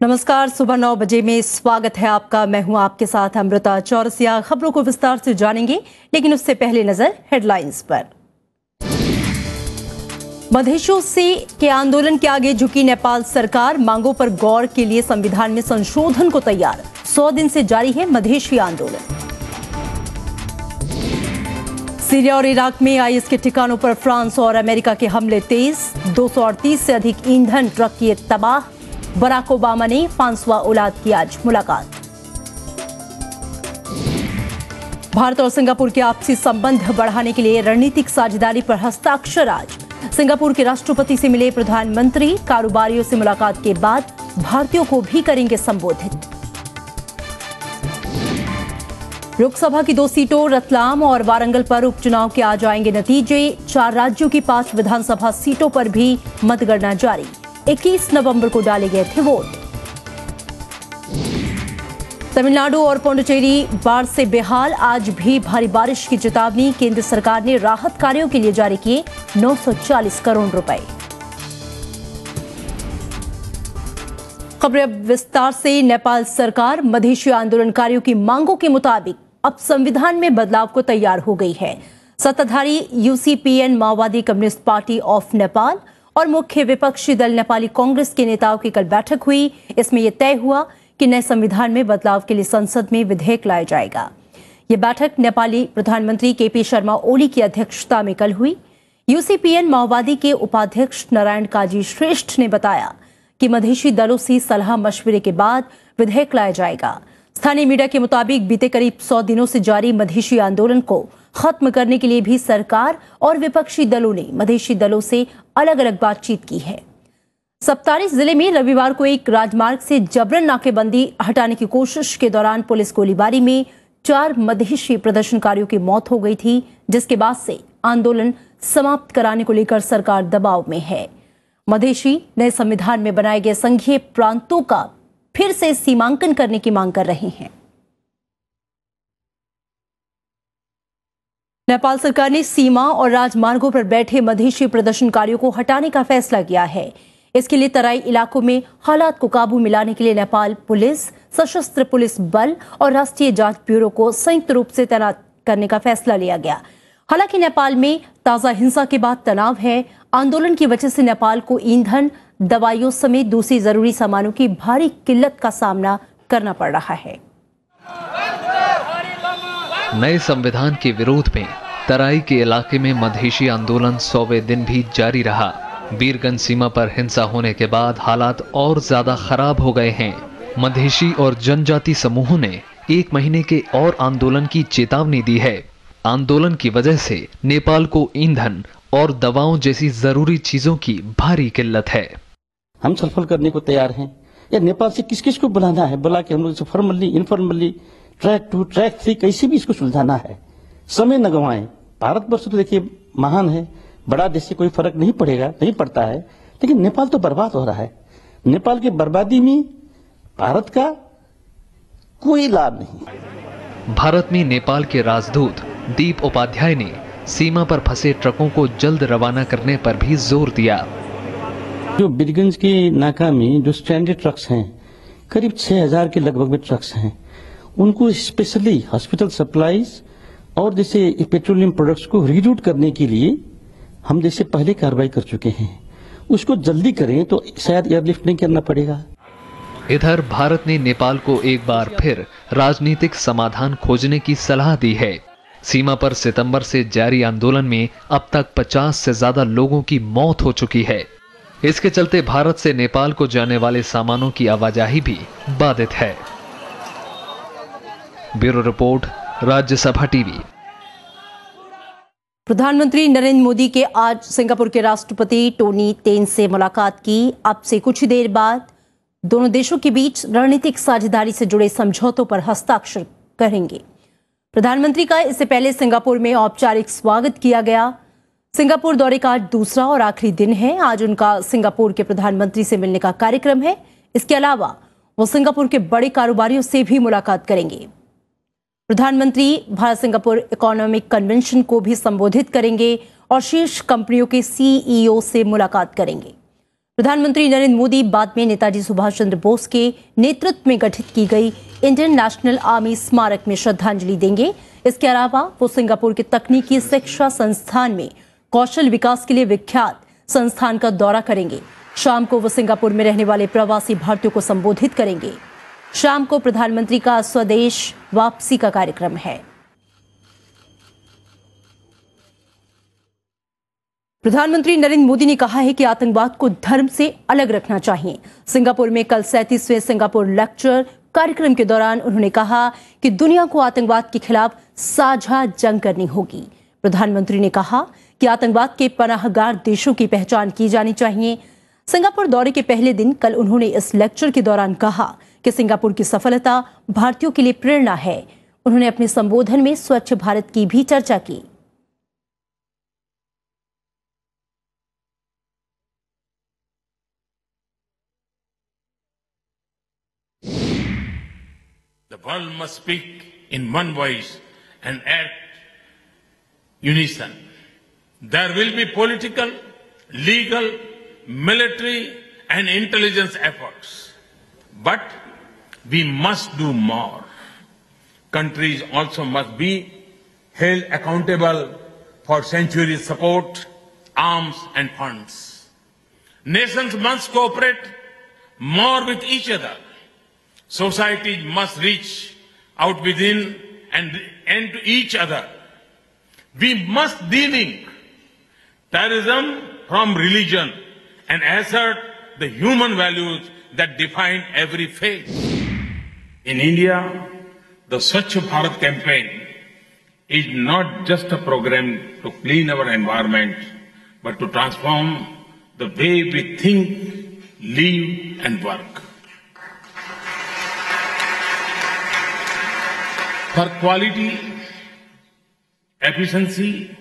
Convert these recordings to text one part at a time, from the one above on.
नमस्कार, सुबह 9 बजे में स्वागत है आपका। मैं हूं आपके साथ अमृता चौरसिया। खबरों को विस्तार से जानेंगे, लेकिन उससे पहले नजर हेडलाइंस पर। मधेशियों से के आंदोलन के आगे झुकी नेपाल सरकार, मांगों पर गौर के लिए संविधान में संशोधन को तैयार। 100 दिन से जारी है मधेशी आंदोलन। सीरिया और इराक में आईएस के ठिकानों पर फ्रांस और अमेरिका के हमले तेज। 238 से अधिक ईंधन ट्रक किए तबाह। बराक ओबामा ने फ्रांसवा ओलाद की आज मुलाकात। भारत और सिंगापुर के आपसी संबंध बढ़ाने के लिए रणनीतिक साझेदारी पर हस्ताक्षर आज। सिंगापुर के राष्ट्रपति से मिले प्रधानमंत्री। कारोबारियों से मुलाकात के बाद भारतीयों को भी करेंगे संबोधित। लोकसभा की 2 सीटों रतलाम और वारंगल पर उपचुनाव के आ जाएंगे नतीजे। 4 राज्यों की 5 विधानसभा सीटों पर भी मतगणना जारी। 21 नवंबर को डाले गए थे वोट। तमिलनाडु और पुडुचेरी बाढ़ से बेहाल, आज भी भारी बारिश की चेतावनी। केंद्र सरकार ने राहत कार्यों के लिए जारी किए 940 करोड़ रुपए। खबरें अब विस्तार से। नेपाल सरकार मधेशी आंदोलनकारियों की मांगों के मुताबिक अब संविधान में बदलाव को तैयार हो गई है। सत्ताधारी यूसीपीएन माओवादी कम्युनिस्ट पार्टी ऑफ नेपाल और मुख्य विपक्षी दल नेपाली कांग्रेस के नेताओं की कल बैठक हुई। इसमें यह तय हुआ कि नए संविधान में बदलाव के लिए संसद में विधेयक लाया जाएगा। यह बैठक नेपाली प्रधानमंत्री केपी शर्मा ओली की अध्यक्षता में कल हुई। यूसीपीएन माओवादी के उपाध्यक्ष नारायण काजी श्रेष्ठ ने बताया कि मधेशी दलों से सलाह मशविरे के बाद विधेयक लाया जाएगा। स्थानीय मीडिया के मुताबिक बीते करीब 100 दिनों से जारी मधेशी आंदोलन को खत्म करने के लिए भी सरकार और विपक्षी दलों ने मधेशी दलों से अलग अलग बातचीत की है। सप्तारी जिले में रविवार को एक राजमार्ग से जबरन नाकेबंदी हटाने की कोशिश के दौरान पुलिस गोलीबारी में 4 मधेशी प्रदर्शनकारियों की मौत हो गई थी, जिसके बाद से आंदोलन समाप्त कराने को लेकर सरकार दबाव में है। मधेशी नए संविधान में बनाए गए संघीय प्रांतों का फिर से सीमांकन करने की मांग कर रहे हैं। नेपाल सरकार ने सीमा और राजमार्गों पर बैठे मधेशी प्रदर्शनकारियों को हटाने का फैसला किया है। इसके लिए तराई इलाकों में हालात को काबू में लाने के लिए नेपाल पुलिस, सशस्त्र पुलिस बल और राष्ट्रीय जांच ब्यूरो को संयुक्त रूप से तैनात करने का फैसला लिया गया। हालांकि नेपाल में ताजा हिंसा के बाद तनाव है। आंदोलन की वजह से नेपाल को ईंधन, दवाइयों समेत दूसरी जरूरी सामानों की भारी किल्लत का सामना करना पड़ रहा है। नए संविधान के विरोध में तराई के इलाके में मधेशी आंदोलन 100वें दिन भी जारी रहा। वीरगंज सीमा पर हिंसा होने के बाद हालात और ज्यादा खराब हो गए हैं। मधेशी और जनजाति समूहों ने 1 महीने के और आंदोलन की चेतावनी दी है। आंदोलन की वजह से नेपाल को ईंधन और दवाओं जैसी जरूरी चीजों की भारी किल्लत है। हम छलफल करने को तैयार हैं। या नेपाल से किस किस को बुलाना है, बुला के हम लोग फॉर्मली इनफॉर्मली ट्रैक 2 ट्रैक 3 कैसे भी इसको सुलझाना है। समय न गंवाएं। भारतवर्ष तो देखिए महान है, बड़ा देश से कोई फर्क नहीं पड़ेगा, नहीं पड़ता है, लेकिन नेपाल तो बर्बाद हो रहा है। नेपाल की बर्बादी में भारत का कोई लाभ नहीं। भारत में नेपाल के राजदूत दीप उपाध्याय ने सीमा पर फंसे ट्रकों को जल्द रवाना करने पर भी जोर दिया। जो वीरगंज के नाका में जो स्ट्रैंडेड ट्रक्स हैं, करीब 6000 के लगभग में ट्रक्स हैं, उनको स्पेशली हॉस्पिटल सप्लाईज और जैसे पेट्रोलियम प्रोडक्ट्स को रीरूट करने के लिए हम जैसे पहले कार्रवाई कर चुके हैं। उसको जल्दी करें तो शायद एयरलिफ्ट नहीं करना पड़ेगा। इधर भारत ने नेपाल को एक बार फिर राजनीतिक समाधान खोजने की सलाह दी है। सीमा पर सितंबर से जारी आंदोलन में अब तक 50 से ज्यादा लोगों की मौत हो चुकी है। इसके चलते भारत से नेपाल को जाने वाले सामानों की आवाजाही भी बाधित है। Bureau report, Rajya Sabha TV. प्रधानमंत्री नरेंद्र मोदी के आज सिंगापुर के राष्ट्रपति टोनी तेन से मुलाकात की। अब से कुछ देर बाद दोनों देशों के बीच रणनीतिक साझेदारी से जुड़े समझौतों पर हस्ताक्षर करेंगे। प्रधानमंत्री का इससे पहले सिंगापुर में औपचारिक स्वागत किया गया। सिंगापुर दौरे का आज दूसरा और आखिरी दिन है। आज उनका सिंगापुर के प्रधानमंत्री से मिलने का कार्यक्रम है। इसके अलावा वो सिंगापुर के बड़े कारोबारियों से भी मुलाकात करेंगे। प्रधानमंत्री भारत सिंगापुर इकोनॉमिक कन्वेंशन को भी संबोधित करेंगे और शीर्ष कंपनियों के सीईओ से मुलाकात करेंगे। प्रधानमंत्री नरेंद्र मोदी बाद में नेताजी सुभाष चंद्र बोस के नेतृत्व में गठित की गई इंडियन नेशनल आर्मी स्मारक में श्रद्धांजलि देंगे। इसके अलावा वो सिंगापुर के तकनीकी शिक्षा संस्थान में कौशल विकास के लिए विख्यात संस्थान का दौरा करेंगे। शाम को वो सिंगापुर में रहने वाले प्रवासी भारतीयों को संबोधित करेंगे। शाम को प्रधानमंत्री का स्वदेश वापसी का कार्यक्रम है। प्रधानमंत्री नरेंद्र मोदी ने कहा है कि आतंकवाद को धर्म से अलग रखना चाहिए। सिंगापुर में कल 37वें सिंगापुर लेक्चर कार्यक्रम के दौरान उन्होंने कहा कि दुनिया को आतंकवाद के खिलाफ साझा जंग करनी होगी। प्रधानमंत्री ने कहा कि आतंकवाद के पनाहगार देशों की पहचान की जानी चाहिए। सिंगापुर दौरे के पहले दिन कल उन्होंने इस लेक्चर के दौरान कहा कि सिंगापुर की सफलता भारतीयों के लिए प्रेरणा है। उन्होंने अपने संबोधन में स्वच्छ भारत की भी चर्चा की। The world must speak in one voice and act unison. There will be political, legal, military and intelligence efforts. But we must do more. Countries also must be held accountable for centuries' support, arms and funds. Nations must cooperate more with each other. Societies must reach out within and to each other. We must de-link terrorism from religion and assert the human values that define every faith. In India, the Swachh Bharat campaign is not just a program to clean our environment, but to transform the way we think, live and work. For quality, efficiency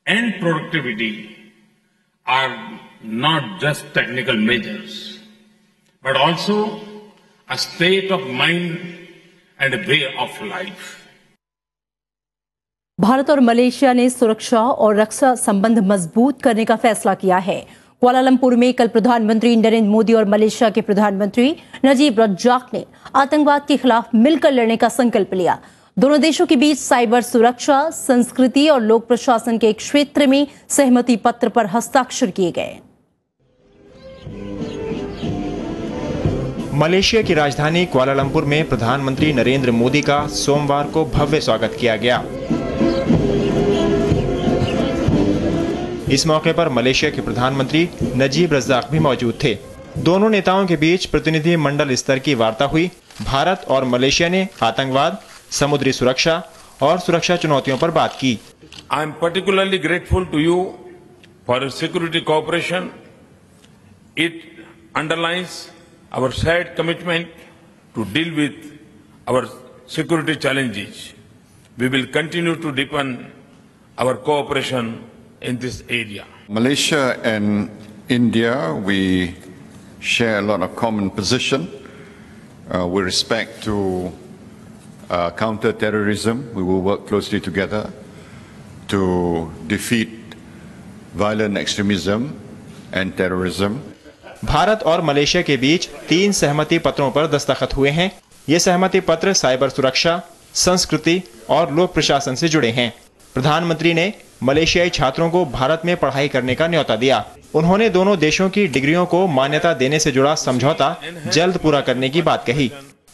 and productivity are not just technical measures, but also a state of mind and a way of life. Bharat और Malaysia ने सुरक्षा और रक्षा संबंध मजबूत करने का फैसला किया है। कुआलालंपुर में कल प्रधानमंत्री नरेंद्र मोदी और मलेशिया के प्रधानमंत्री नजीब रज्जाक ने आतंकवाद के खिलाफ मिलकर लड़ने का संकल्प लिया। दोनों देशों के बीच साइबर सुरक्षा, संस्कृति और लोक प्रशासन के एक क्षेत्र में सहमति पत्र पर हस्ताक्षर किए गए। मलेशिया की राजधानी कुआलालंपुर में प्रधानमंत्री नरेंद्र मोदी का सोमवार को भव्य स्वागत किया गया। इस मौके पर मलेशिया के प्रधानमंत्री नजीब रज्जाक भी मौजूद थे। दोनों नेताओं के बीच प्रतिनिधि मंडल स्तर की वार्ता हुई। भारत और मलेशिया ने आतंकवाद, समुद्री सुरक्षा और सुरक्षा चुनौतियों पर बात की। I am particularly grateful to you for your security cooperation. It underlines our shared commitment to deal with our security challenges. We will continue to deepen our cooperation in this area. Malaysia and India, we share a lot of common position with respect to counter terrorism. We will work closely together to defeat violent extremism and terrorism. Bharat और Malaysia के बीच 3 सहमति पत्रों पर दस्तखत हुए हैं। ये सहमति पत्र साइबर सुरक्षा, संस्कृति और लोक प्रशासन से जुड़े हैं। प्रधानमंत्री ने मलेशियाई छात्रों को भारत में पढ़ाई करने का न्योता दिया। उन्होंने दोनों देशों की डिग्रियों को मान्यता देने से जुड़ा समझौता जल्द पूरा करने की बात कही।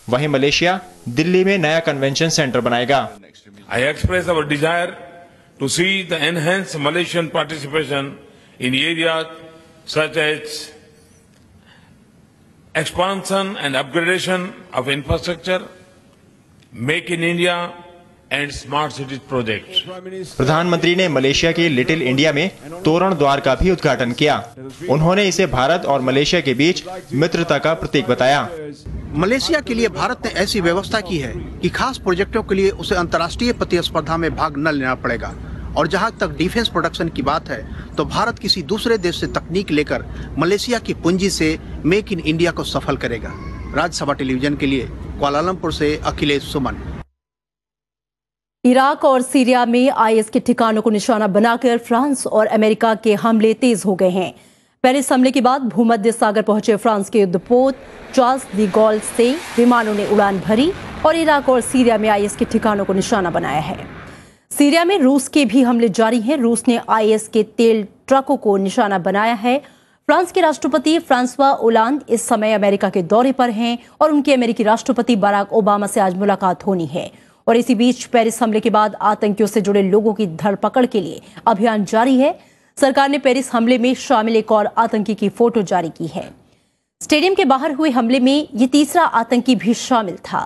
वहीं मलेशिया दिल्ली में नया कन्वेंशन सेंटर बनाएगा। I express our desire to see the enhanced Malaysian participation in areas such as expansion and upgradation of infrastructure, Make in India and Smart Cities projects. प्रधानमंत्री ने मलेशिया के लिटिल इंडिया में तोरण द्वार का भी उद्घाटन किया। उन्होंने इसे भारत और मलेशिया के बीच मित्रता का प्रतीक बताया। मलेशिया के लिए भारत ने ऐसी व्यवस्था की है कि खास प्रोजेक्टों के लिए उसे अंतर्राष्ट्रीय प्रतिस्पर्धा में भाग न लेना पड़ेगा। और जहां तक डिफेंस प्रोडक्शन की बात है तो भारत किसी दूसरे देश से तकनीक लेकर मलेशिया की पूंजी से मेक इन इंडिया को सफल करेगा। राज्यसभा टेलीविजन के लिए कुआलालंपुर से अखिलेश सुमन। इराक और सीरिया में आईएस के ठिकानों को निशाना बनाकर फ्रांस और अमेरिका के हमले तेज हो गए हैं। पेरिस हमले के बाद भूमध्य सागर पहुंचे फ्रांस के युद्धपोत चार्ल्स डी गॉल से विमानों ने उड़ान भरी और इराक और सीरिया में आईएस के ठिकानों को निशाना बनाया है। सीरिया में रूस के भी हमले जारी हैं। रूस ने आईएस के तेल ट्रकों को निशाना बनाया है। फ्रांस के राष्ट्रपति फ्रांसवा ओलांद इस समय अमेरिका के दौरे पर हैं और उनके अमेरिकी राष्ट्रपति बराक ओबामा से आज मुलाकात होनी है। और इसी बीच पेरिस हमले के बाद आतंकियों से जुड़े लोगों की धरपकड़ के लिए अभियान जारी है। सरकार ने पेरिस हमले में शामिल एक और आतंकी की फोटो जारी की है। स्टेडियम के बाहर हुए हमले में ये तीसरा आतंकी भी शामिल था।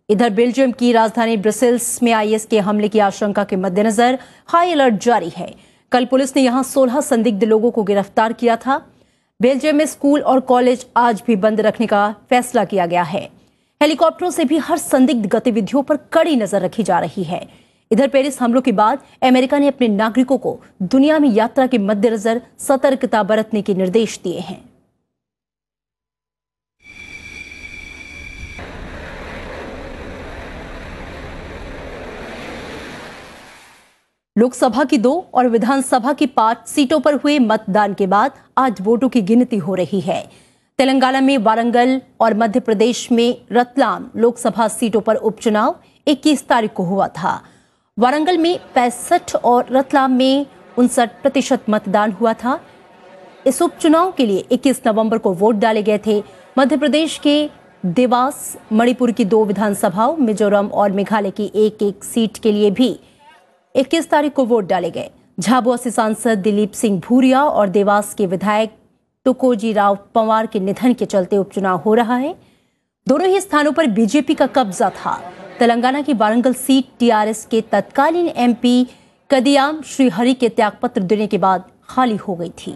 इधर बेल्जियम की राजधानी ब्रसेल्स में आईएस के हमले की आशंका के मद्देनजर हाई अलर्ट जारी है। कल पुलिस ने यहां 16 संदिग्ध लोगों को गिरफ्तार किया था। बेल्जियम में स्कूल और कॉलेज आज भी बंद रखने का फैसला किया गया है। हेलीकॉप्टरों से भी हर संदिग्ध गतिविधियों पर कड़ी नजर रखी जा रही है। इधर पेरिस हमलों के बाद अमेरिका ने अपने नागरिकों को दुनिया में यात्रा के मद्देनजर सतर्कता बरतने के निर्देश दिए हैं। लोकसभा की 2 और विधानसभा की 5 सीटों पर हुए मतदान के बाद आज वोटों की गिनती हो रही है। तेलंगाना में वारंगल और मध्य प्रदेश में रतलाम लोकसभा सीटों पर उपचुनाव 21 तारीख को हुआ था। वारंगल में 65 और रतलाम में 59% मतदान हुआ था। इस उपचुनाव के लिए 21 नवंबर को वोट डाले गए थे। मध्य प्रदेश के देवास, मणिपुर की 2 विधानसभाओं, मिजोरम और मेघालय की एक सीट के लिए भी 21 तारीख को वोट डाले गए। झाबुआ से सांसद दिलीप सिंह भूरिया और देवास के विधायक तुकोजी राव पंवार के निधन के चलते उपचुनाव हो रहा है। दोनों ही स्थानों पर बीजेपी का कब्जा था। तेलंगाना की वारंगल सीट टीआरएस के तत्कालीन एमपी कदियाम श्रीहरि के त्यागपत्र देने के बाद खाली हो गई थी।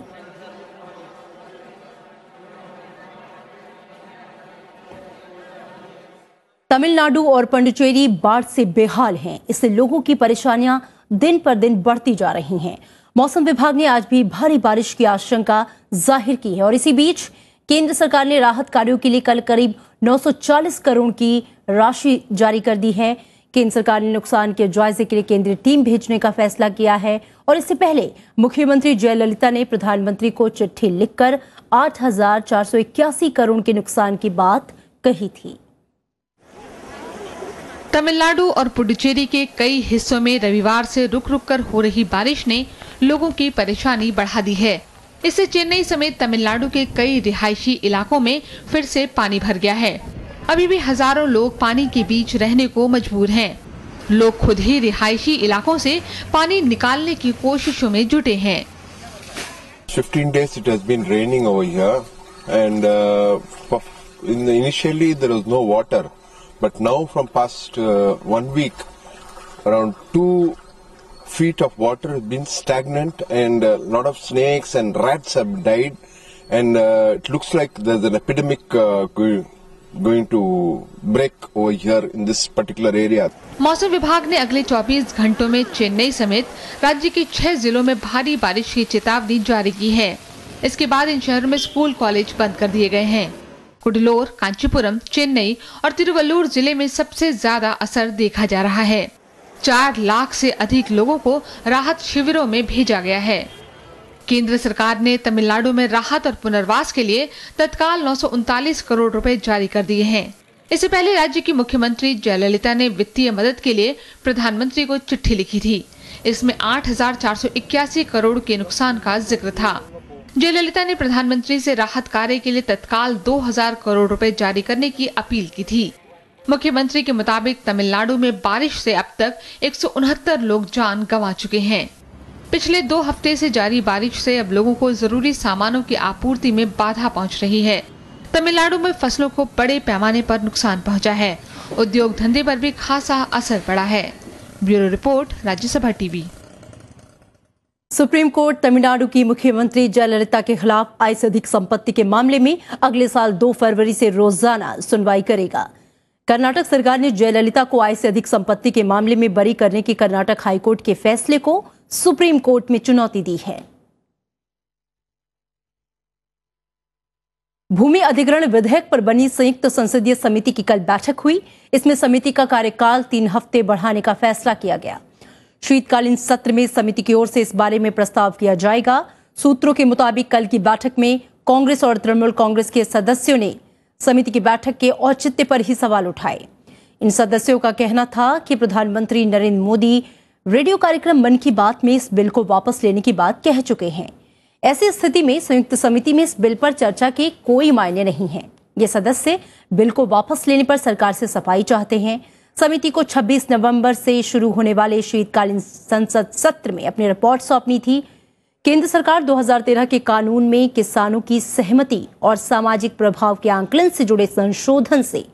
तमिलनाडु और पुडुचेरी बाढ़ से बेहाल हैं। इससे लोगों की परेशानियां दिन पर दिन बढ़ती जा रही हैं। मौसम विभाग ने आज भी भारी बारिश की आशंका जाहिर की है और इसी बीच केंद्र सरकार ने राहत कार्यों के लिए कल करीब 940 करोड़ की राशि जारी कर दी है। केंद्र सरकार ने नुकसान के जायजे के लिए केंद्रीय टीम भेजने का फैसला किया है और इससे पहले मुख्यमंत्री जयललिता ने प्रधानमंत्री को चिट्ठी लिखकर 8,481 करोड़ के नुकसान की बात कही थी। तमिलनाडु और पुडुचेरी के कई हिस्सों में रविवार से रुक रुक कर हो रही बारिश ने लोगों की परेशानी बढ़ा दी है। इससे चेन्नई समेत तमिलनाडु के कई रिहायशी इलाकों में फिर से पानी भर गया है। अभी भी हजारों लोग पानी के बीच रहने को मजबूर हैं। लोग खुद ही रिहायशी इलाकों से पानी निकालने की कोशिशों में जुटे हैं। 15 days it has been raining over here and initially there was no water. But now from past 1 week, around 2 feet of water has been stagnant and a lot of snakes and rats have died and it looks like there's an epidemic going to break over here in this particular area. मौसम विभाग ने अगले 24 घंटों में चेन्नई समेत राज्य के 6 जिलों में भारी बारिश की चेतावनी जारी की है। इसके बाद इन शहरों में स्कूल कॉलेज बंद कर दिए गए हैं। कुडलोर, कांचीपुरम, चेन्नई और तिरुवल्लुर जिले में सबसे ज्यादा असर देखा जा रहा है। 4 लाख से अधिक लोगों को राहत शिविरों में भेजा गया है। केंद्र सरकार ने तमिलनाडु में राहत और पुनर्वास के लिए तत्काल 939 करोड़ रुपए जारी कर दिए हैं। इससे पहले राज्य की मुख्यमंत्री जयललिता ने वित्तीय मदद के लिए प्रधानमंत्री को चिट्ठी लिखी थी। इसमें 8,481 करोड़ के नुकसान का जिक्र था। जयललिता ने प्रधानमंत्री से राहत कार्य के लिए तत्काल 2,000 करोड़ रुपए जारी करने की अपील की थी। मुख्यमंत्री के मुताबिक तमिलनाडु में बारिश से अब तक 169 लोग जान गंवा चुके हैं। पिछले 2 हफ्ते से जारी बारिश से अब लोगों को जरूरी सामानों की आपूर्ति में बाधा पहुंच रही है। तमिलनाडु में फसलों को बड़े पैमाने पर नुकसान पहुंचा है। उद्योग धंधे पर भी खासा असर पड़ा है। Bureau report, Rajya Sabha TV. Supreme court Tamil Nadu की मुख्यमंत्री जयललिता के खिलाफ आय से अधिक संपत्ति के मामले में अगले साल 2 फरवरी से रोजाना सुनवाई करेगा। कर्नाटक सरकार ने जयललिता को आय से अधिक संपत्ति के मामले में बरी करने के कर्नाटक हाईकोर्ट के फैसले को सुप्रीम कोर्ट में चुनौती दी है। भूमि अधिग्रहण विधेयक पर बनी संयुक्त संसदीय समिति की कल बैठक हुई। इसमें समिति का कार्यकाल 3 हफ्ते बढ़ाने का फैसला किया गया। शीतकालीन सत्र में समिति की ओर से इस बारे में प्रस्ताव किया जाएगा। सूत्रों के मुताबिक कल की बैठक में कांग्रेस और तृणमूल कांग्रेस के सदस्यों ने समिति की बैठक के औचित्य पर ही सवाल उठाए। इन सदस्यों का कहना था कि प्रधानमंत्री नरेंद्र मोदी रेडियो कार्यक्रम मन की बात में इस बिल को वापस लेने की बात कह चुके हैं। ऐसी स्थिति में संयुक्त समिति में इस बिल पर चर्चा के कोई मायने नहीं है। ये सदस्य बिल को वापस लेने पर सरकार से सफाई चाहते हैं। समिति को 26 नवंबर से शुरू होने वाले शीतकालीन संसद सत्र में अपनी रिपोर्ट सौंपनी थी। केंद्र सरकार 2013 के कानून में किसानों की सहमति और सामाजिक प्रभाव के आंकलन से जुड़े संशोधन से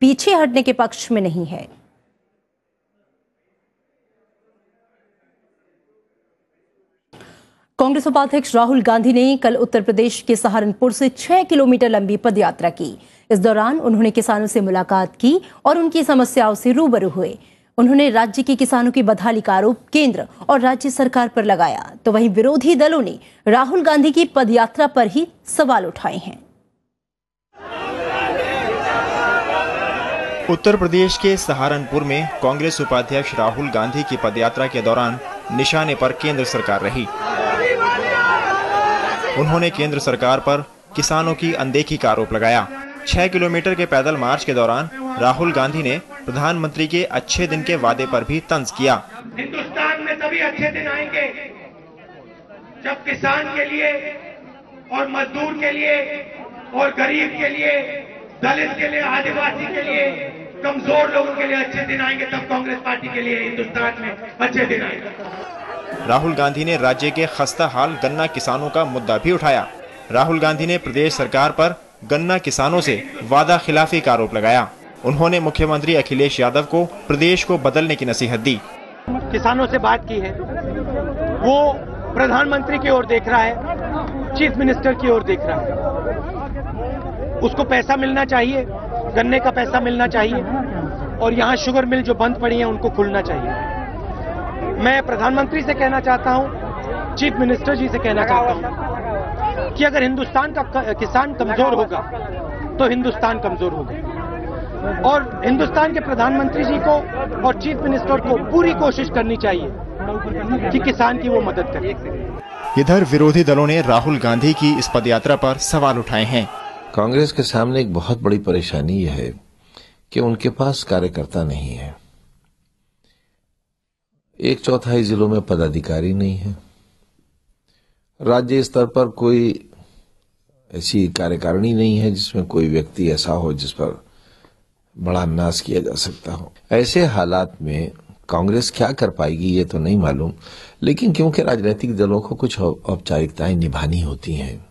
पीछे हटने के पक्ष में नहीं है। कांग्रेस उपाध्यक्ष राहुल गांधी ने कल उत्तर प्रदेश के सहारनपुर से 6 किलोमीटर लंबी पदयात्रा की। इस दौरान उन्होंने किसानों से मुलाकात की और उनकी समस्याओं से रूबरू हुए। उन्होंने राज्य के किसानों की बदहाली का आरोप केंद्र और राज्य सरकार पर लगाया, तो वहीं विरोधी दलों ने राहुल गांधी की पदयात्रा पर ही सवाल उठाए हैं। उत्तर प्रदेश के सहारनपुर में कांग्रेस उपाध्यक्ष राहुल गांधी की पदयात्रा के दौरान निशाने पर केंद्र सरकार रही। उन्होंने केंद्र सरकार पर किसानों की अनदेखी का आरोप लगाया। 6 किलोमीटर के पैदल मार्च के दौरान राहुल गांधी ने प्रधानमंत्री के अच्छे दिन के वादे पर भी तंज किया। हिंदुस्तान में तभी अच्छे दिन आएंगे जब किसान के लिए और मजदूर के लिए और गरीब के लिए, दलित के लिए, आदिवासी के लिए, कमजोर लोगों के लिए अच्छे दिन आएंगे। तब कांग्रेस पार्टी के लिए हिंदुस्तान में अच्छे दिन आएंगे। राहुल गांधी ने राज्य के खस्ता हाल गन्ना किसानों का मुद्दा भी उठाया। राहुल गांधी ने प्रदेश सरकार पर गन्ना किसानों से वादा खिलाफी का आरोप लगाया। उन्होंने मुख्यमंत्री अखिलेश यादव को प्रदेश को बदलने की नसीहत दी। किसानों से बात की है, वो प्रधानमंत्री की ओर देख रहा है, चीफ मिनिस्टर की ओर देख रहा है। उसको पैसा मिलना चाहिए, गन्ने का पैसा मिलना चाहिए, और यहाँ शुगर मिल जो बंद पड़ी है उनको खुलना चाहिए। मैं प्रधानमंत्री से कहना चाहता हूँ, चीफ मिनिस्टर जी से कहना चाहता हूँ कि अगर हिंदुस्तान का किसान कमजोर होगा तो हिंदुस्तान कमजोर होगा, और हिंदुस्तान के प्रधानमंत्री जी को और चीफ मिनिस्टर को पूरी कोशिश करनी चाहिए कि किसान की वो मदद करें। इधर विरोधी दलों ने राहुल गांधी की इस पदयात्रा पर सवाल उठाए हैं। कांग्रेस के सामने एक बहुत बड़ी परेशानी यह है कि उनके पास कार्यकर्ता नहीं है। 1/4 जिलों में पदाधिकारी नहीं है। राज्य स्तर पर कोई ऐसी कार्यकारिणी नहीं है जिसमें कोई व्यक्ति ऐसा हो जिस पर बड़ा अन्याय किया जा सकता हो। ऐसे हालात में कांग्रेस क्या कर पाएगी ये तो नहीं मालूम, लेकिन क्योंकि राजनीतिक दलों को कुछ औपचारिकताएं निभानी होती हैं,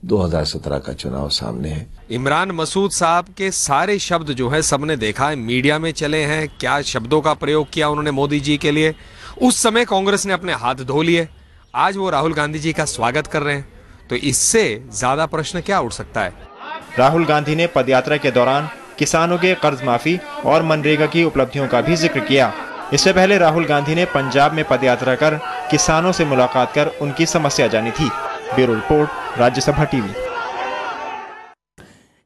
2017 का चुनाव सामने है। इमरान मसूद साहब के सारे शब्द जो है सबने देखा है, मीडिया में चले हैं, क्या शब्दों का प्रयोग किया उन्होंने मोदी जी के लिए। उस समय कांग्रेस ने अपने हाथ धो लिए, आज वो राहुल गांधी जी का स्वागत कर रहे हैं, तो इससे ज्यादा प्रश्न क्या उठ सकता है। राहुल गांधी ने पदयात्रा के दौरान किसानों के कर्ज माफी और मनरेगा की उपलब्धियों का भी जिक्र किया। इससे पहले राहुल गांधी ने पंजाब में पदयात्रा कर किसानों से मुलाकात कर उनकी समस्या जानी थी। Bureau report, Rajya Sabha TV.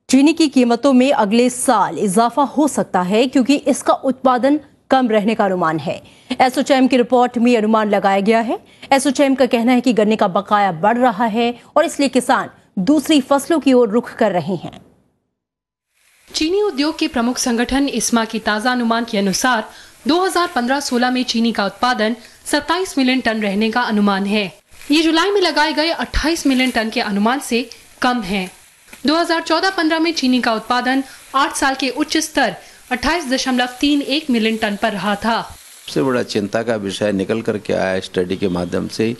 चीनी की कीमतों में अगले साल इजाफा हो सकता है क्योंकि इसका उत्पादन कम रहने का अनुमान है। एसोचैम की रिपोर्ट में अनुमान लगाया गया है। एसोचैम का कहना है कि गन्ने का बकाया बढ़ रहा है और इसलिए किसान दूसरी फसलों की ओर रुख कर रहे हैं। चीनी उद्योग के प्रमुख संगठन इस्मा की ताजा अनुमान के अनुसार 2015-16 में चीनी का उत्पादन 27 मिलियन टन रहने का अनुमान है। ये जुलाई में लगाए गए 28 मिलियन टन के अनुमान से कम है। 2014-15 में चीनी का उत्पादन 8 साल के उच्च स्तर 28.31 मिलियन टन पर रहा था। सबसे बड़ा चिंता का विषय निकल करके आया स्टडी के माध्यम से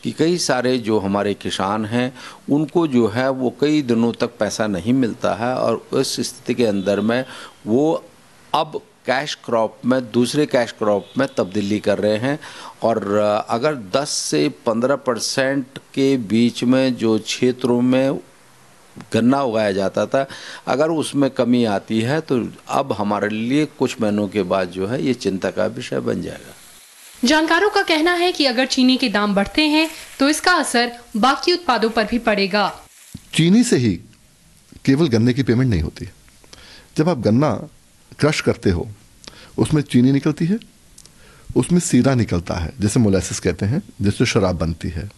कि कई सारे जो हमारे किसान हैं उनको जो है वो कई दिनों तक पैसा नहीं मिलता है, और उस स्थिति के अंदर में वो अब कैश क्रॉप में दूसरे कैश क्रॉप में तब्दीली कर रहे हैं। और अगर 10 से 15% के बीच में जो क्षेत्रों में गन्ना उगाया जाता था, अगर उसमें कमी आती है तो अब हमारे लिए कुछ महीनों के बाद जो है ये चिंता का विषय बन जाएगा। जानकारों का कहना है कि अगर चीनी के दाम बढ़ते हैं तो इसका असर बाकी उत्पादों पर भी पड़ेगा। चीनी से ही केवल गन्ने की पेमेंट नहीं होती। जब आप गन्ना क्रश करते हो उसमें चीनी निकलती है, उसमें सीरा निकलता है जिसे मोलासिस कहते हैं, जिससे शराब बनती है।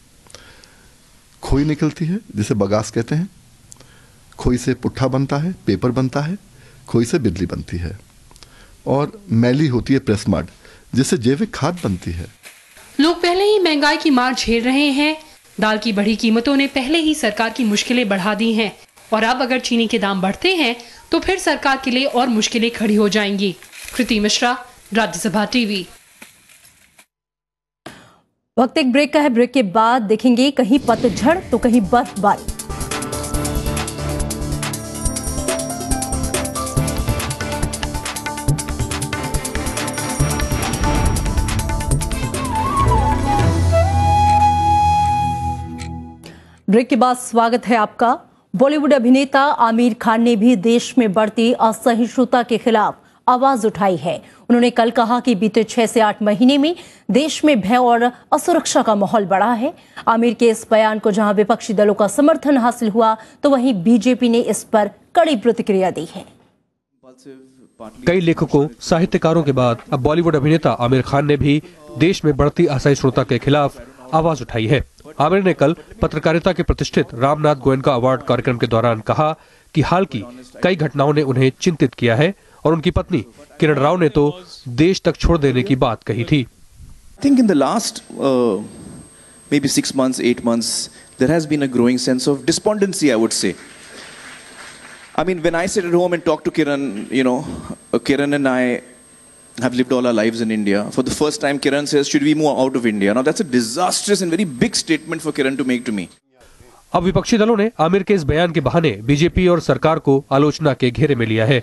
खोई निकलती है जिसे बगास कहते हैं, खोई से पुट्ठा बनता है, पेपर बनता है, खोई से बिजली बनती है, और मैली होती है प्रेस मड जिससे जैविक खाद बनती है। लोग पहले ही महंगाई की मार झेल रहे हैं। दाल की बढ़ी कीमतों ने पहले ही सरकार की मुश्किलें बढ़ा दी हैं और अब अगर चीनी के दाम बढ़ते हैं तो फिर सरकार के लिए और मुश्किलें खड़ी हो जाएंगी। कृति मिश्रा, राज्यसभा टीवी। वक्त एक ब्रेक का है। ब्रेक के बाद देखेंगे कहीं पतझड़ तो कहीं बर्फबारी। ब्रेक के बाद स्वागत है आपका। बॉलीवुड अभिनेता आमिर खान ने भी देश में बढ़ती असहिष्णुता के खिलाफ आवाज उठाई है। उन्होंने कल कहा कि बीते 6 से 8 महीने में देश में भय और असुरक्षा का माहौल बढ़ा है। आमिर के इस बयान को जहां विपक्षी दलों का समर्थन हासिल हुआ तो वहीं बीजेपी ने इस पर कड़ी प्रतिक्रिया दी है। कई लेखकों, साहित्यकारों के बाद अब बॉलीवुड अभिनेता आमिर खान ने भी देश में बढ़ती असहिष्णुता के खिलाफ आवाज उठाई है। आमिर ने कल पत्रकारिता के प्रतिष्ठित रामनाथ गोयनका अवार्ड कार्यक्रम के दौरान कहा कि हाल की कई घटनाओं ने उन्हें चिंतित किया है और उनकी पत्नी किरण राव ने तो देश तक छोड़ देने की बात कही थी। I think in the last maybe 6 months, 8 months, there has been a growing sense of despondency, I would say. I mean, when I sit at home and talk to Kiran, you know, Kiran and I have lived all our lives in India. For the first time, Kiran says, should we move out of India? Now, that's a disastrous and very big statement for Kiran to make to me. अब विपक्षी दलों ने आमिर के इस बयान के बहाने BJP और सरकार को आलोचना के घेरे में लिया है।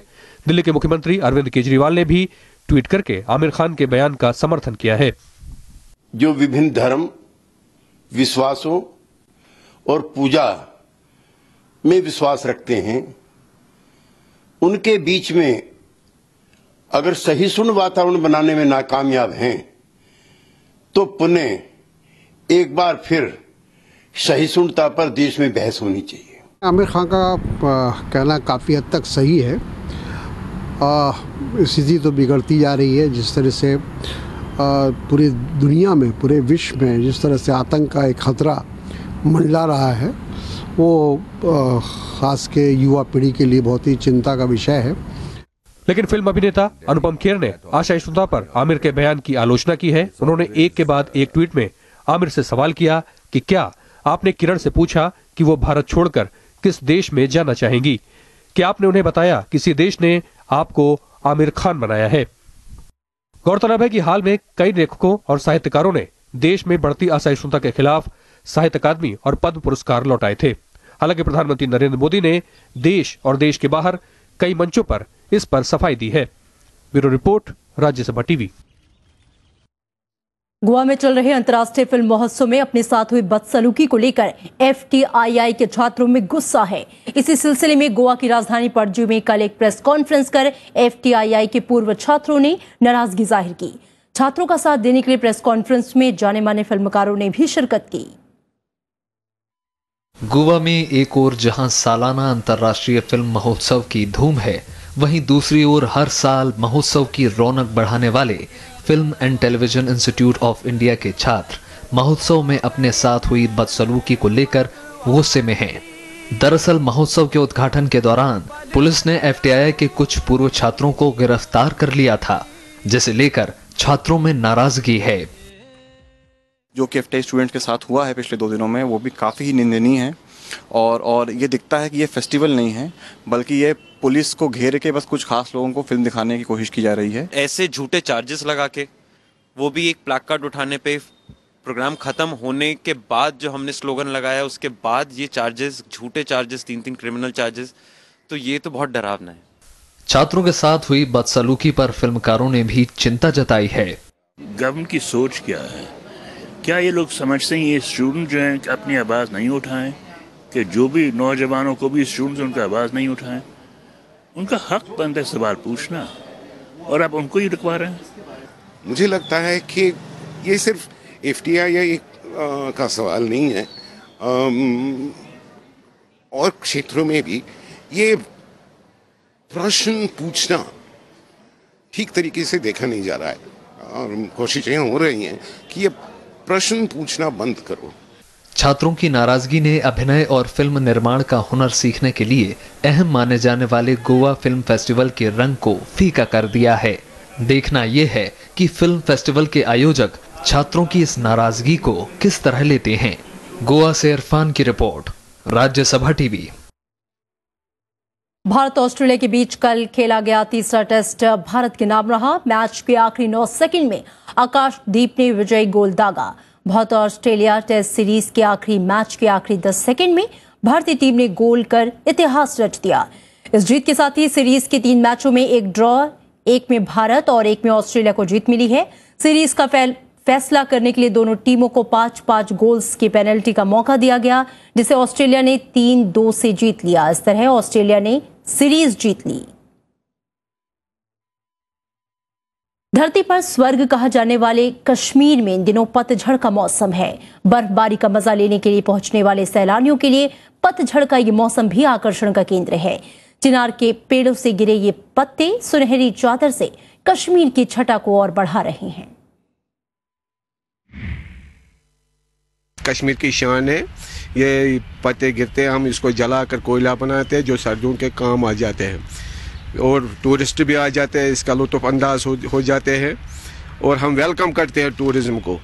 दिल्ली के मुख्यमंत्री अरविंद केजरीवाल ने भी ट्वीट करके आमिर खान के बयान का समर्थन किया है। जो विभिन्न धर्म, विश्वासों और पूजा में विश्वास रखते हैं, उनके बीच में अगर सहिष्णु वातावरण बनाने में नाकामयाब हैं तो पुनः एक बार फिर सहिष्णुता पर देश में बहस होनी चाहिए। आमिर खान का कहना काफ़ी हद तक सही है। स्थिति तो बिगड़ती जा रही है। जिस तरह से पूरी दुनिया में, पूरे विश्व में जिस तरह से आतंक का एक खतरा मंडरा रहा है, वो खास के युवा पीढ़ी के लिए बहुत ही चिंता का विषय है। लेकिन फिल्म अभिनेता अनुपम खेर ने असहिष्णुता पर आमिर के बयान की आलोचना की है। उन्होंने एक के बाद एक ट्वीट में आमिर से सवाल किया कि क्या आपने किरण से पूछा कि वो भारत छोड़कर किस देश में जाना चाहेंगी? क्या आपने उन्हें बताया किसी देश ने आपको आमिर खान बनाया है? गौरतलब है कि हाल में कई लेखकों और साहित्यकारों ने देश में बढ़ती असहिष्णुता के खिलाफ साहित्य अकादमी और पद्म पुरस्कार लौटाए थे। हालांकि प्रधानमंत्री नरेंद्र मोदी ने देश और देश के बाहर कई मंचों पर इस पर सफाई दी है। Bureau report, Rajya Sabha TV. Goa में चल रहे अंतर्राष्ट्रीय फिल्म महोत्सव में अपने साथ हुई बदसलूकी को लेकर FTII के छात्रों में गुस्सा है। इसी सिलसिले में गोवा की राजधानी पणजी में कल एक प्रेस कॉन्फ्रेंस कर FTII के पूर्व छात्रों ने नाराजगी जाहिर की। छात्रों का साथ देने के लिए प्रेस कॉन्फ्रेंस में जाने माने फिल्मकारों ने भी शिरकत की। गोवा में एक ओर जहां सालाना अंतर्राष्ट्रीय फिल्म महोत्सव की धूम है, वहीं दूसरी ओर हर साल महोत्सव की रौनक बढ़ाने वाले film and television institute of India के छात्र महोत्सव में अपने साथ हुई बदसलूकी को लेकर गुस्से में हैं। दरअसल महोत्सव के उद्घाटन के दौरान पुलिस ने FTII के कुछ पूर्व छात्रों को गिरफ्तार कर लिया था, जिसे लेकर छात्रों में नाराजगी है। जो कि FTII स्टूडेंट्स के साथ हुआ है पिछले 2 दिनों में, वो भी काफ़ी ही निंदनीय है और ये दिखता है कि ये फेस्टिवल नहीं है, बल्कि ये पुलिस को घेर के बस कुछ खास लोगों को फिल्म दिखाने की कोशिश की जा रही है। ऐसे झूठे चार्जेस लगा के, वो भी एक प्लाकार्ड उठाने पे, प्रोग्राम खत्म होने के बाद जो हमने स्लोगन लगाया उसके बाद ये चार्जेस, झूठे चार्जेस, 3 क्रिमिनल चार्जेस, तो ये तो बहुत डरावना है। छात्रों के साथ हुई बदसलूकी पर फिल्मकारों ने भी चिंता जताई है। गवर्नमेंट की सोच क्या है? क्या ये लोग समझते हैं ये स्टूडेंट जो हैं अपनी आवाज़ नहीं उठाएं, कि जो भी नौजवानों को भी स्टूडेंट्स उनका आवाज़ नहीं उठाएं? उनका हक बनता है सवाल पूछना, और आप उनको ही रुकवा रहे हैं। मुझे लगता है कि ये सिर्फ FTII का सवाल नहीं है, और क्षेत्रों में भी ये प्रश्न पूछना ठीक तरीके से देखा नहीं जा रहा है, और कोशिशें हो रही हैं कि ये प्रश्न पूछना बंद करो। छात्रों की नाराजगी ने अभिनय और फिल्म निर्माण का हुनर सीखने के लिए अहम माने जाने वाले गोवा फिल्म फेस्टिवल के रंग को फीका कर दिया है। देखना यह है कि फिल्म फेस्टिवल के आयोजक छात्रों की इस नाराजगी को किस तरह लेते हैं। गोवा से इरफान की report, Rajya Sabha TV. Bharat Australia के बीच कल खेला गया तीसरा टेस्ट भारत के नाम रहा। मैच के आखिरी 9 सेकंड में आकाशदीप ने विजयी गोल दागा। भारत ऑस्ट्रेलिया टेस्ट सीरीज के आखिरी मैच के आखिरी 10 सेकंड में भारतीय टीम ने गोल कर इतिहास रच दिया। इस जीत के साथ ही सीरीज के 3 मैचों में एक ड्रॉ, एक में भारत और एक में ऑस्ट्रेलिया को जीत मिली है। सीरीज का फैसला करने के लिए दोनों टीमों को 5-5 गोल्स की पेनल्टी का मौका दिया गया, जिसे ऑस्ट्रेलिया ने 3-2 से जीत लिया। इस तरह ऑस्ट्रेलिया ने सीरीज जीत ली। धरती पर स्वर्ग कहा जाने वाले कश्मीर में इन दिनों पतझड़ का मौसम है। बर्फबारी का मजा लेने के लिए पहुंचने वाले सैलानियों के लिए पतझड़ का ये मौसम भी आकर्षण का केंद्र है। चिनार के पेड़ों से गिरे ये पत्ते सुनहरी चादर से कश्मीर की छटा को और बढ़ा रहे हैं। कश्मीर की शान है, ये पत्ते गिरते हैं, हम इसको जलाकर कोयला बनाते हैं जो सर्दियों के काम आ जाते हैं, और टूरिस्ट भी आ जाते हैं, इसका लुत्फ अंदाज हो जाते हैं, और हम वेलकम करते हैं टूरिज्म को।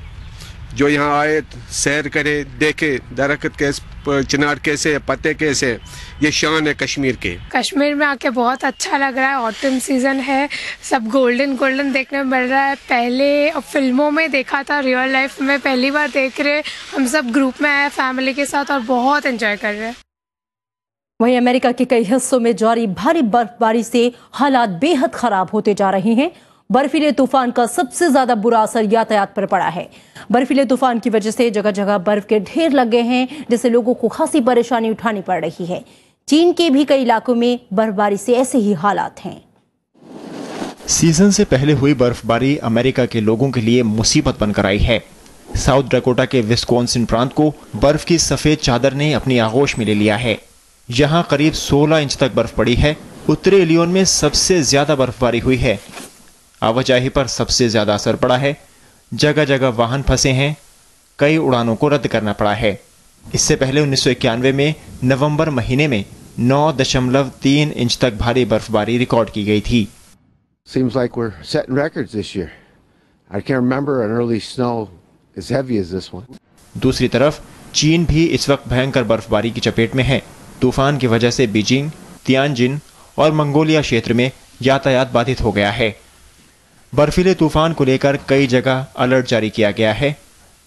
जो यहाँ आए, सैर करे, देखे दरख्त कैसे, चिनार कैसे, पत्ते कैसे, ये शान है कश्मीर के। कश्मीर में आके बहुत अच्छा लग रहा है। ऑटम सीजन है, सब गोल्डन गोल्डन देखने में मिल रहा है। पहले फिल्मों में देखा था, रियल लाइफ में पहली बार देख रहे। हम सब ग्रुप में आए फैमिली के साथ और बहुत एंजॉय कर रहे हैं। वहीं अमेरिका के कई हिस्सों में जारी भारी बर्फबारी से हालात बेहद खराब होते जा रहे हैं। बर्फीले तूफान का सबसे ज्यादा बुरा असर यातायात पर पड़ा है। बर्फीले तूफान की वजह से जगह जगह बर्फ के ढेर लग गए हैं, जिससे लोगों को खासी परेशानी उठानी पड़ रही है। चीन के भी कई इलाकों में बर्फबारी से ऐसे ही हालात हैं। सीजन से पहले हुई बर्फबारी अमेरिका के लोगों के लिए मुसीबत बनकर आई है। साउथ डकोटा के विस्कॉन्सिन प्रांत को बर्फ की सफेद चादर ने अपनी आगोश में ले लिया है। यहाँ करीब 16 इंच तक बर्फ पड़ी है। उत्तरी इलिनॉय में सबसे ज्यादा बर्फबारी हुई है। आवाजाही पर सबसे ज्यादा असर पड़ा है। जगह जगह वाहन फंसे हैं, कई उड़ानों को रद्द करना पड़ा है। इससे पहले 1991 में नवंबर महीने में 9.3 इंच तक भारी बर्फबारी रिकॉर्ड की गई थी। Seems like we're setting records this year. I can't remember an early snow as heavy as this one. दूसरी तरफ चीन भी इस वक्त भयंकर बर्फबारी की चपेट में है। तूफान की वजह से बीजिंग, तियानजिन और मंगोलिया क्षेत्र में यातायात बाधित हो गया है। बर्फीले तूफान को लेकर कई जगह अलर्ट जारी किया गया है।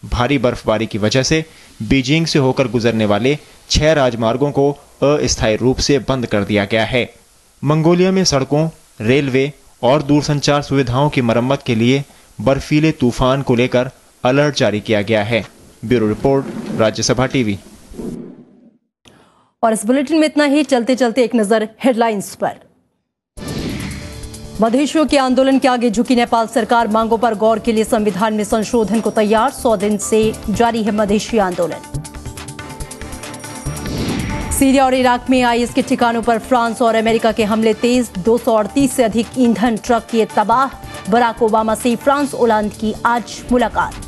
भारी बर्फबारी की वजह से बीजिंग से होकर गुजरने वाले 6 राजमार्गों को अस्थायी रूप से बंद कर दिया गया है। मंगोलिया में सड़कों, रेलवे और दूरसंचार सुविधाओं की मरम्मत के लिए बर्फीले तूफान को लेकर अलर्ट जारी किया गया है। Bureau report, Rajya Sabha TV. और इस बुलेटिन में इतना ही। चलते चलते एक नजर हेडलाइंस पर। मधेशियों के आंदोलन के आगे झुकी नेपाल सरकार, मांगों पर गौर के लिए संविधान में संशोधन को तैयार। 100 दिन से जारी है मधेशी आंदोलन। सीरिया और इराक में आईएस के ठिकानों पर फ्रांस और अमेरिका के हमले तेज। 238 से अधिक ईंधन ट्रक किए तबाह। बराक ओबामा से फ्रांस ओलांद की आज मुलाकात।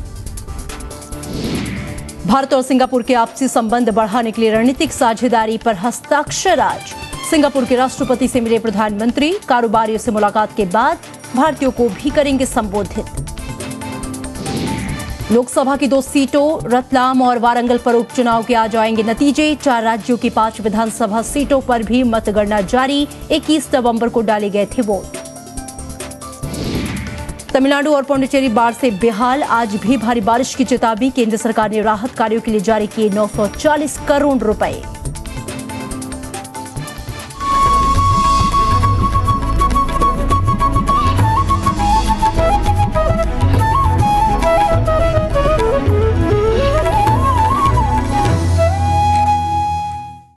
भारत और सिंगापुर के आपसी संबंध बढ़ाने के लिए रणनीतिक साझेदारी पर हस्ताक्षर आज। सिंगापुर के राष्ट्रपति से मिले प्रधानमंत्री। कारोबारियों से मुलाकात के बाद भारतीयों को भी करेंगे संबोधित। लोकसभा की 2 सीटों रतलाम और वारंगल पर उपचुनाव के आज आएंगे नतीजे। 4 राज्यों की 5 विधानसभा सीटों पर भी मतगणना जारी। 21 नवंबर को डाले गए थे वोट। तमिलनाडु और पुडुचेरी बाढ़ से बेहाल। आज भी भारी बारिश की चेतावनी। केंद्र सरकार ने राहत कार्यों के लिए जारी किए 940 करोड़ रुपए।